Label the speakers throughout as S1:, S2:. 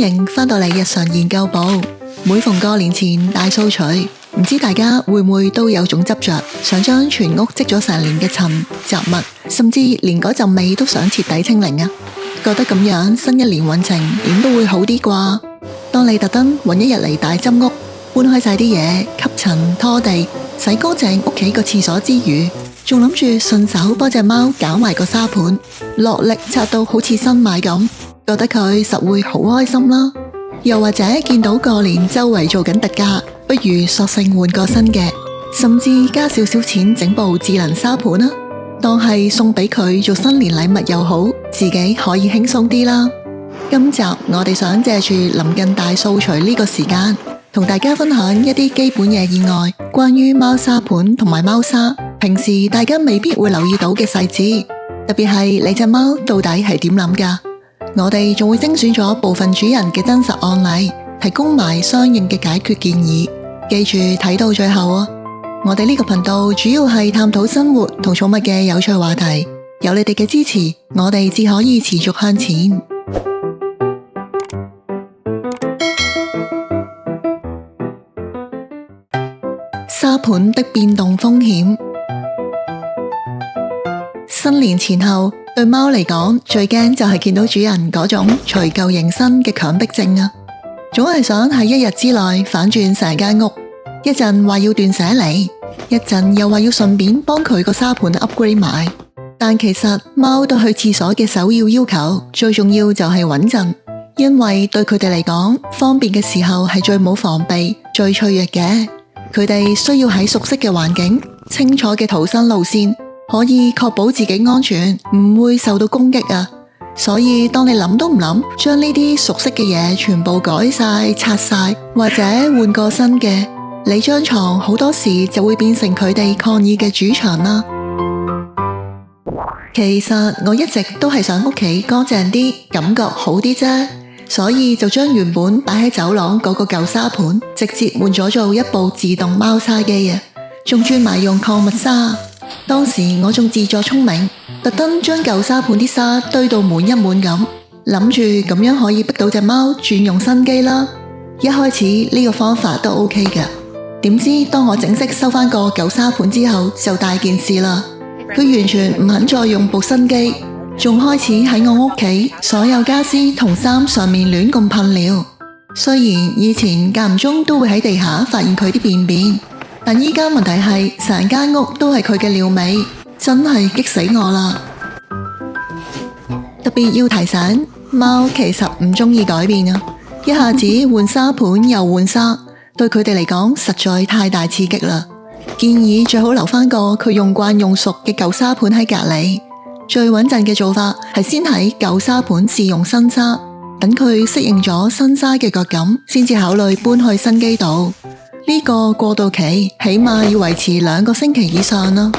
S1: 迎返到嚟日常研究部。每逢過年前大掃除，唔知大家會唔會都有種執着，想將全屋積咗成年嘅塵雜物，甚至連嗰陣味都想徹底清零啊？覺得咁樣新一年運程點都會好啲啩？當你特登搵一日嚟大執屋，搬開晒啲嘢，吸塵拖地，洗乾淨屋企個廁所之餘，仲諗住順手幫隻貓搞埋個沙盤，落力拆到好似新買咁，覺得佢實會好開心啦。又或者見到過年周圍做緊特價，不如索性換個新嘅，甚至加少少錢整部智能沙盤啦，當係送俾佢做新年禮物又好，自己可以輕鬆啲啦。今集我哋想借住臨近大掃除呢個時間，同大家分享一啲基本嘢以外，關於貓砂盤同埋貓砂，平時大家未必會留意到嘅細節，特別係你隻貓到底係點諗㗎？我哋仲會精選咗部分主人嘅真實案例，提供埋相應嘅解決建議。記住睇到最後啊！我哋呢個頻道主要係探討生活同寵物嘅有趣話題，有你哋嘅支持，我哋至可以持續向前。沙盤的變動風險。新年前後，對貓嚟講，最驚就係見到主人嗰種除舊迎新嘅強迫症啊！總係想喺一日之內反轉成間屋，一陣話要斷捨離，一陣又話要順便幫佢個沙盤 upgrade 埋。但其實貓對去廁所嘅首要要求，最重要就係穩陣，因為對佢哋嚟講，方便嘅時候係最冇防備、最脆弱嘅。佢哋需要喺熟悉嘅環境、清楚嘅逃生路線，可以確保自己安全，唔會受到攻擊啊！所以當你諗都唔諗，將呢啲熟悉嘅嘢全部改晒、拆晒，或者換個新嘅，你張床好多時就會變成佢哋抗議嘅主場啦。其實我一直都係想屋企乾淨啲，感覺好啲啫，所以就將原本擺喺走廊嗰個舊沙盤，直接換咗做一部自動貓砂機啊，仲轉埋用礦物砂。當時我仲自作聰明，特登將舊沙盤啲沙堆到滿一滿咁，諗住咁樣可以逼到隻貓轉用新機啦。一開始呢個方法都 OK 嘅，點知當我整色收翻個舊沙盤之後，就大件事啦。佢完全唔肯再用部新機，仲開始喺我屋企所有家私同衫上面亂咁噴尿。雖然以前間唔中都會喺地下發現佢啲便便，但依家問題係成間屋都係佢嘅尿味，真係激死我啦！特別要提醒，貓其實唔中意改變啊，一下子換沙盤又換沙，對佢哋嚟講實在太大刺激啦。建議最好留翻個佢用慣用熟嘅舊沙盤喺隔籬。最穩陣嘅做法係先喺舊沙盤試用新沙，等佢適應咗新沙嘅腳感，先至考慮搬去新機度。呢個過渡期起碼要維持2個星期以上啦。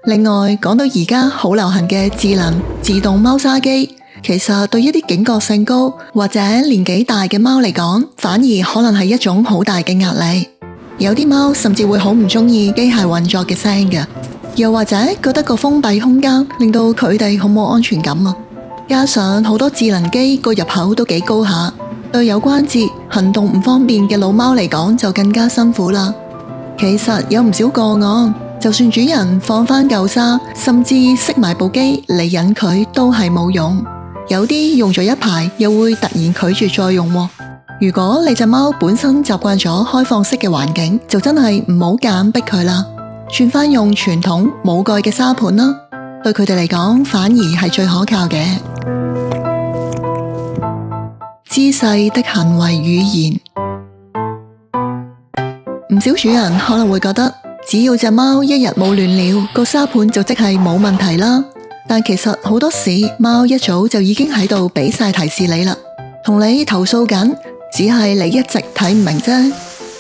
S1: 另外，講到而家好流行嘅智能自動貓砂機，其實對一啲警覺性高或者年紀大嘅貓嚟講，反而可能係一種好大嘅壓力。有啲貓甚至會好唔中意機械運作嘅聲嘅，又或者覺得個封閉空間令到佢哋好冇安全感啊。加上好多智能機個入口都幾高下，對有關節行動唔方便嘅老貓嚟講就更加辛苦啦。其實有唔少個案，就算主人放返舊沙，甚至熄埋部機嚟引佢，都係冇用。有啲用咗一排，又會突然拒絕再用。如果你隻貓本身習慣咗開放式嘅環境，就真係唔好夾硬逼佢啦，轉返用傳統冇蓋嘅沙盤啦，對佢哋嚟講反而係最可靠嘅。姿勢的行為語言。唔少主人可能會覺得，只要隻貓一日冇亂尿，個沙盤就即係冇問題啦。但其實好多時，貓一早就已經喺度俾晒提示你啦，同你投訴緊，只係你一直睇唔明啫。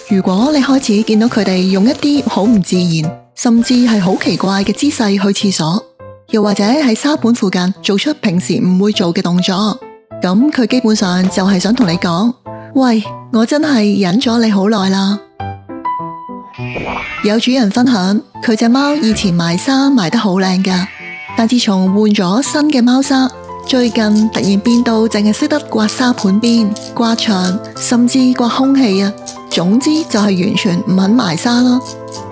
S1: 如果你開始見到佢哋用一啲好唔自然，甚至係好奇怪嘅姿勢去廁所，又或者喺沙盤附近做出平時唔會做嘅動作，咁佢基本上就係想同你講，喂，我真係忍咗你好耐啦。有主人分享，佢隻貓以前埋沙埋得好靚㗎，但自從換咗新嘅貓砂，最近突然變到淨係識得刮沙盤邊、刮牆，甚至刮空氣啊！總之就係完全唔肯埋沙咯。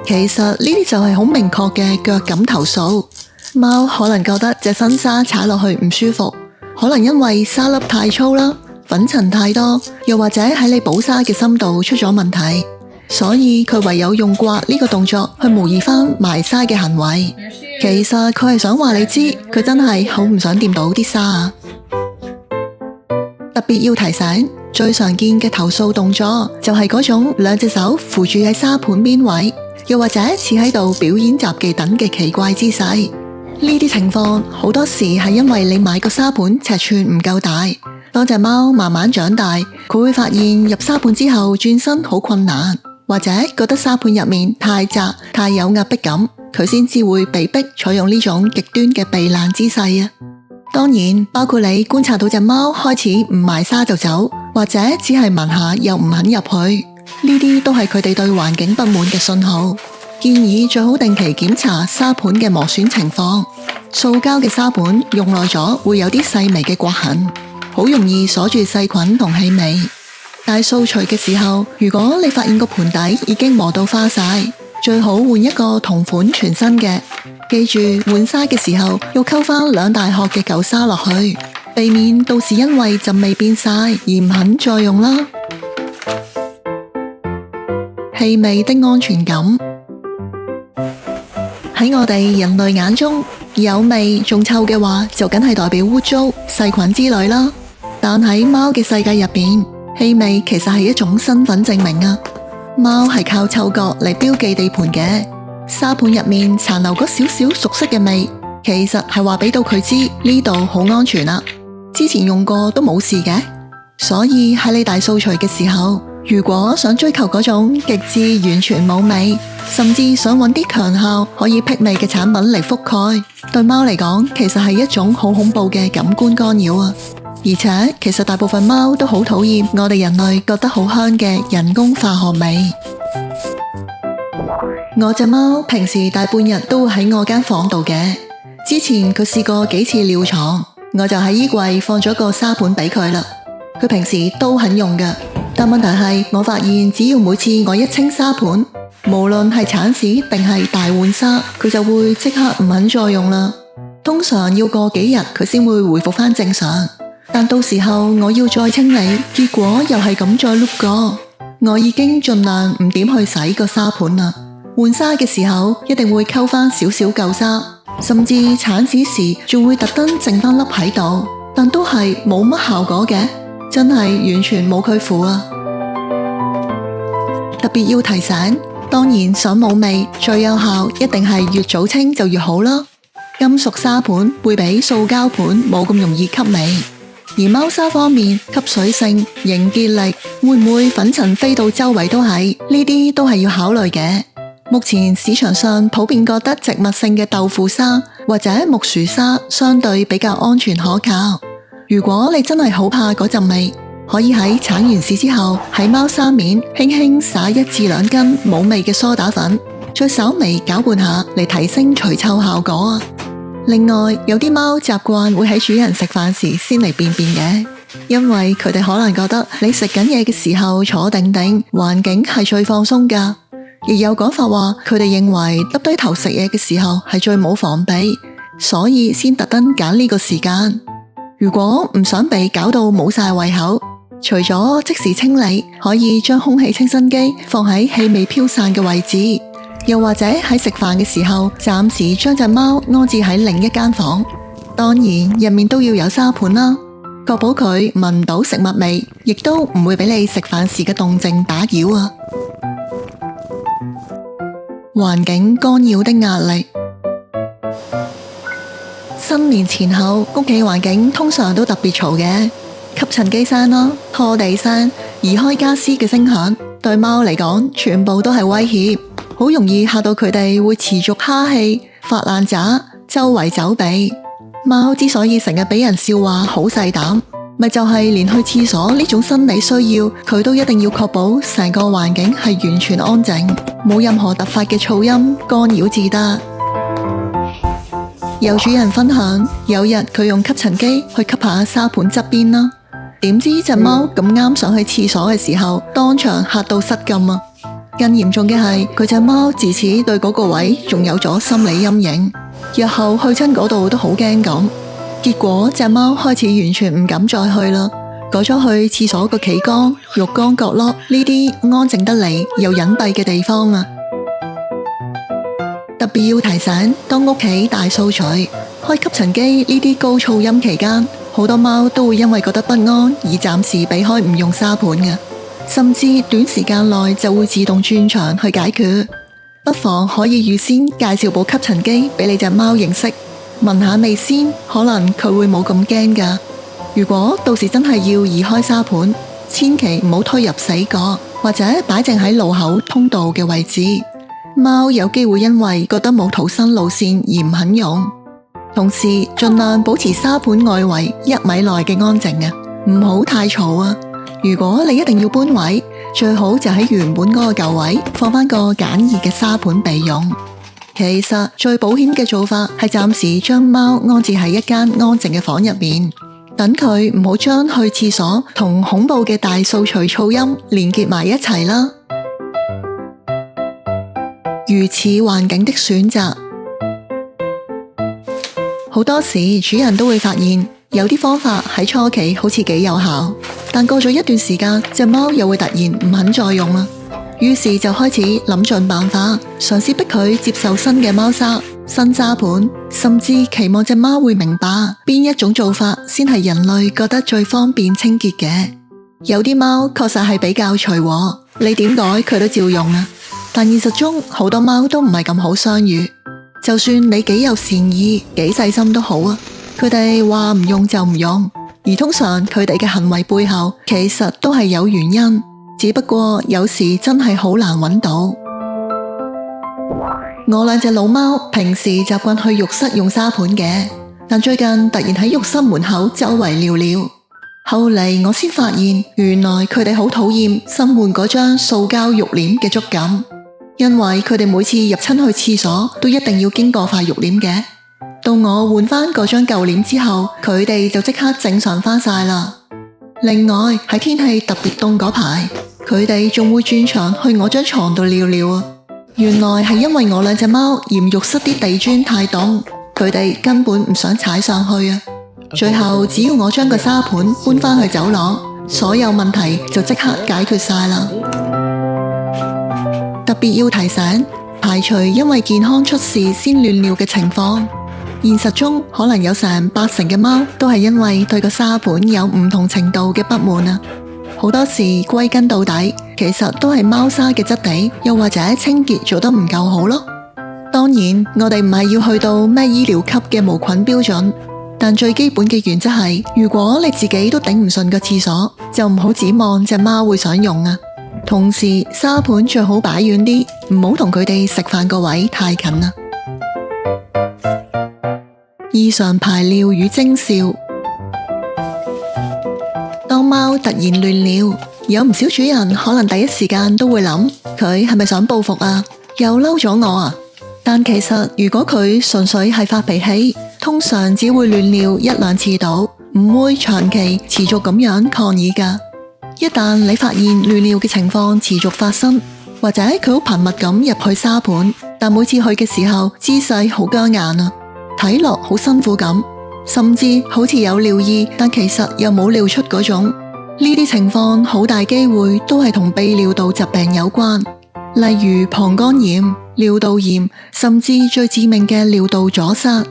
S1: 其實呢啲就係好明確嘅腳感投訴。貓可能覺得隻新沙踩落去唔舒服，可能因為沙粒太粗啦，粉塵太多，又或者喺你補沙嘅深度出咗問題，所以佢唯有用刮呢個動作去模擬翻埋沙嘅行為。其實佢係想話你知，佢真係好唔想掂到啲沙啊！特別要提醒，最常見嘅投訴動作就係嗰種兩隻手扶住喺沙盤邊位，又或者似喺度表演雜技等嘅奇怪姿勢。呢啲情況好多時係因為你買個沙盤尺寸唔夠大。當隻貓慢慢長大，佢會發現入沙盤之後轉身好困難，或者覺得沙盤入面太窄、太有壓迫感，佢先至會被逼採用呢種極端嘅避難姿勢啊！當然，包括你觀察到隻貓開始唔埋沙就走，或者只係聞下又唔肯入去，呢啲都係佢哋對環境不滿嘅信號。建議最好定期檢查沙盤嘅磨損情況。塑膠嘅沙盤用耐咗會有啲細微嘅刮痕，好容易鎖住細菌同氣味。大掃除嘅時候，如果你發現個盤底已經磨到花晒，最好換一個同款全新嘅。記住換沙嘅時候要溝返2大殼嘅舊沙落去，避免到時因為陣味變晒而唔肯再用啦。氣味的安全感。喺我哋人類眼中，有味仲臭嘅話就梗係代表污糟、細菌之類啦。但喺貓嘅世界入邊，氣味其實係一種身份證明啊！貓係靠嗅覺嚟標記地盤嘅，沙盤入面殘留嗰少少熟悉嘅味，其實係話俾到佢知呢度好安全啦。之前用過都冇事嘅，所以喺你大掃除嘅時候，如果想追求嗰種極致完全冇味，甚至想揾啲強效可以辟味嘅產品嚟覆蓋，對貓嚟講其實係一種好恐怖嘅感官干擾啊！而且其實大部分貓都好討厭我哋人類覺得好香嘅人工化學味。我隻貓平時大半日都會喺我間房度嘅，之前佢試過幾次尿床，我就喺衣櫃放咗個沙盤俾佢啦。佢平時都肯用㗎，但問題係我發現只要每次我一清沙盤，無論係鏟屎定係大換沙，佢就會即刻唔肯再用啦。通常要過幾日佢先會回復返正常，但到時候我要再清理，結果又係咁再碌過。我已經盡量唔點去洗個沙盤啦。換沙嘅時候一定會溝返少少舊沙，甚至鏟屎時仲會特登剩返粒喺度，但都係冇乜效果嘅，真係完全冇佢符啊！特別要提醒，當然想冇味最有效一定係越早清就越好啦。金屬沙盤會比塑膠盤冇咁容易吸味，而貓砂方面吸水性、凝結力，會唔會粉塵飛到周圍都係，呢啲都係要考慮嘅。目前市場上普遍覺得植物性嘅豆腐沙或者木薯沙相對比較安全可靠。如果你真係好怕嗰陣味，可以喺鏟完屎之後喺貓砂面輕輕灑1至2根冇味嘅梳打粉，再稍微攪拌下嚟提升除臭效果啊！另外，有啲貓習慣會喺主人食飯時先嚟便便嘅，因為佢哋可能覺得你食緊嘢嘅時候坐定定，環境係最放鬆噶。亦有講法話，佢哋認為耷低頭食嘢嘅時候係最冇防備，所以先特登揀呢個時間。如果唔想被搞到冇晒胃口，除咗即時清理，可以將空氣清新機放喺氣味飄散嘅位置，又或者喺食飯嘅時候暫時將隻貓安置喺另一間房。當然入面都要有沙盤啦，確保佢聞唔到食物味，亦都唔會俾你食飯時嘅動靜打擾啊。環境干擾的壓力。新年前後，屋企環境通常都特別嘈嘅，吸塵機聲啦、拖地聲、移開家私嘅聲響，對貓嚟講全部都係威脅，好容易嚇到佢哋會持續哈氣、發爛渣、周圍走避。貓之所以成日俾人笑話好細膽，咪就係連去廁所呢種生理需要，佢都一定要確保成個環境係完全安靜，冇任何突發嘅噪音干擾至得。有主人分享，有日佢用吸塵機去吸下沙盤側邊啦，點知隻貓咁啱上去廁所嘅時候，當場嚇到失禁啊！更嚴重嘅係，佢隻貓自此對嗰個位仲有咗心理陰影，日後去親嗰度都好驚咁。結果隻貓開始完全唔敢再去啦，改咗去廁所個企缸、浴缸角落呢啲安靜得嚟又隱蔽嘅地方啊！特別要提醒，當屋企大掃除、開吸塵機呢啲高噪音期間，好多貓都會因為覺得不安而暫時避開唔用沙盤嘅，甚至短時間內就會自動轉場去解決。不妨可以預先介紹部吸塵機俾你隻貓認識，聞下味先，可能佢會冇咁驚㗎。如果到時真係要移開沙盤，千祈唔好推入死角，或者擺正喺路口通道嘅位置。貓有機會因為覺得冇逃生路線而唔肯用。同時盡量保持沙盤外圍1米內嘅安靜啊，唔好太嘈啊。如果你一定要搬位，最好就喺原本嗰個舊位放返個簡易嘅沙盤備用。其實最保險嘅做法係暫時將貓安置喺一間安靜嘅房入面，等佢唔好將去廁所同恐怖嘅大掃除噪音連結埋一齊啦。如此環境的選擇，好多時主人都會發現有啲方法喺初期好似幾有效，但過咗一段時間，隻貓又會突然唔肯再用啦。於是就開始諗盡辦法，嘗試逼佢接受新嘅貓砂、新沙盤，甚至期望隻貓會明白邊一種做法先係人類覺得最方便清潔嘅。有啲貓確實係比較隨和，你點改佢都照用啊。但現實中好多貓都唔係咁好相與，就算你幾有善意、幾細心都好啊，佢哋話唔用就唔用，而通常佢哋嘅行為背後其實都係有原因，只不過有時真係好難揾到。我兩隻老貓平時習慣去浴室用沙盤嘅，但最近突然喺浴室門口周圍尿尿，後嚟我先發現原來佢哋好討厭新換嗰張塑膠浴簾嘅觸感。因為佢哋每次入親去廁所都一定要經過塊浴簾嘅，到我換返嗰張舊簾之後，佢哋就即刻正常返晒啦。另外喺天氣特別凍嗰排，佢哋仲會轉場去我張床度尿尿啊。原來係因為我兩隻貓嫌浴室啲地磚太凍，佢哋根本唔想踩上去啊。最後只要我將個沙盤搬返去走廊，所有問題就即刻解決晒啦。特別要提醒，排除因為健康出事先亂尿嘅情況。現實中可能有成80%嘅貓都係因為對個沙盤有唔同程度嘅不滿啊。好多時歸根到底，其實都係貓砂嘅質地，又或者清潔做得唔夠好咯。當然，我哋唔係要去到咩醫療級嘅無菌標準，但最基本嘅原則係，如果你自己都頂唔順個廁所，就唔好指望隻貓會想用啊。同時沙盤最好擺遠啲，唔好同佢哋食飯個位太近啦。異常排尿與徵兆，當貓突然亂尿，有唔少主人可能第一時間都會諗，佢係咪想報復啊？又嬲咗我啊？但其實如果佢純粹係發脾氣，通常只會亂尿1-2次到，唔會長期持續咁樣抗議㗎。一旦你發現亂尿嘅情況持續發生，或者佢好頻密咁入去沙盤，但每次去嘅時候姿勢好僵硬啊，睇落好辛苦咁，甚至好似有尿意，但其實又冇尿出嗰種，呢啲情況好大機會都係同泌尿道疾病有關，例如膀胱炎、尿道炎，甚至最致命嘅尿道阻塞。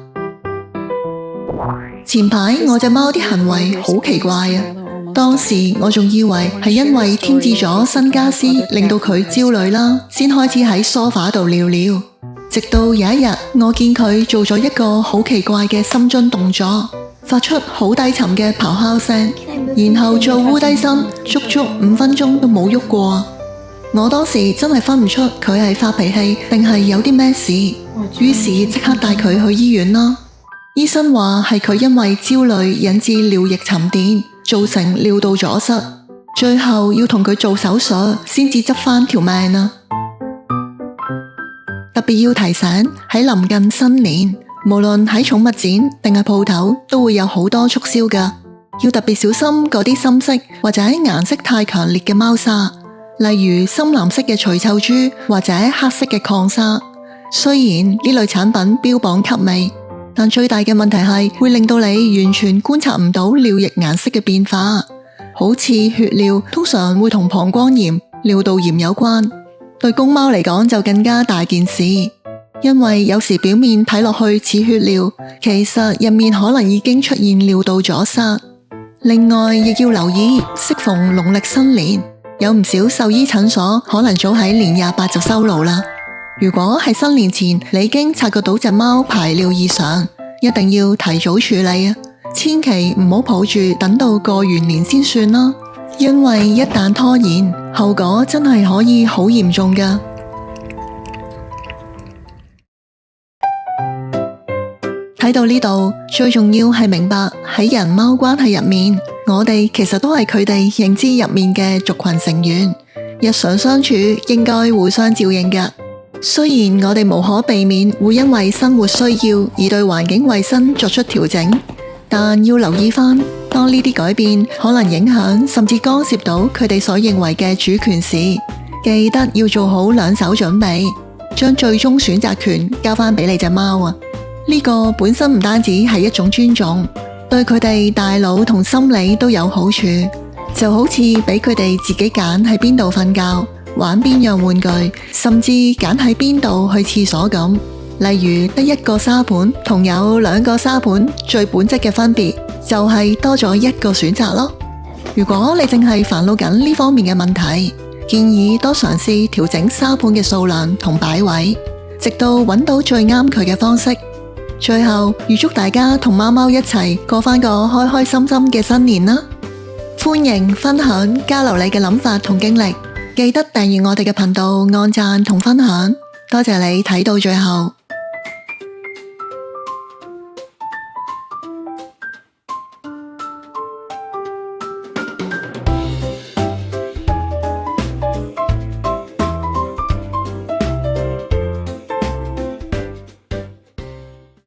S1: 前排我隻貓啲行為好奇怪啊，當時我仲以為係因為添置咗新家私令到佢焦慮啦，先開始喺梳化度尿尿。直到有一日，我見佢做咗一個好奇怪嘅深蹲動作，發出好低沉嘅咆哮聲，然後做烏低身，足足5分鐘都冇喐過。我當時真係分唔出佢係發脾氣定係有啲咩事，於是即刻帶佢去醫院啦。醫生話係佢因為焦慮引致尿液沉澱，造成尿道阻塞，最後要同佢做手術先至執返條命啊！特別要提醒，喺臨近新年，無論喺寵物展定係鋪頭，都會有好多促銷㗎，要特別小心嗰啲深色或者顏色太強烈嘅貓砂，例如深藍色嘅除臭珠或者黑色嘅抗沙。雖然呢類產品標榜吸味，但最大嘅問題係會令到你完全觀察唔到尿液顏色嘅變化，好似血尿通常會同膀胱炎、尿道炎有關，對公貓嚟講就更加大件事，因為有時表面睇落去似血尿，其實入面可能已經出現尿道阻塞。另外亦要留意，適逢農曆新年，有唔少獸醫診所可能早喺年28就收爐啦。如果係新年前你已經察覺到隻貓排尿異常，一定要提早處理啊！千祈唔好抱住等到過完年先算啦，因為一旦拖延，後果真係可以好嚴重㗎。睇到呢度，最重要係明白喺人貓關係入面，我哋其實都係佢哋認知入面嘅族群成員，日常相處應該互相照應㗎。雖然我哋無可避免會因為生活需要而對環境衛生作出調整，但要留意返，當呢啲改變可能影響甚至干涉到佢哋所認為嘅主權時，記得要做好兩手準備，將最終選擇權交返俾你隻貓啊！呢個本身唔單止係一種尊重，對佢哋大腦同心理都有好處，就好似俾佢哋自己揀喺邊度瞓覺，玩邊樣玩具，甚至揀喺邊度去廁所咁。例如得一個沙盤同有兩個沙盤，最本質嘅分別就係多咗一個選擇咯。如果你淨係煩惱緊呢方面嘅問題，建議多嘗試調整沙盤嘅數量同擺位，直到揾到最啱佢嘅方式。最後預祝大家同貓貓一齊過返個開開心心嘅新年啦！歡迎分享交流你嘅諗法同經歷，記得訂閱我哋嘅頻道，按讚同分享。多謝你睇到最後。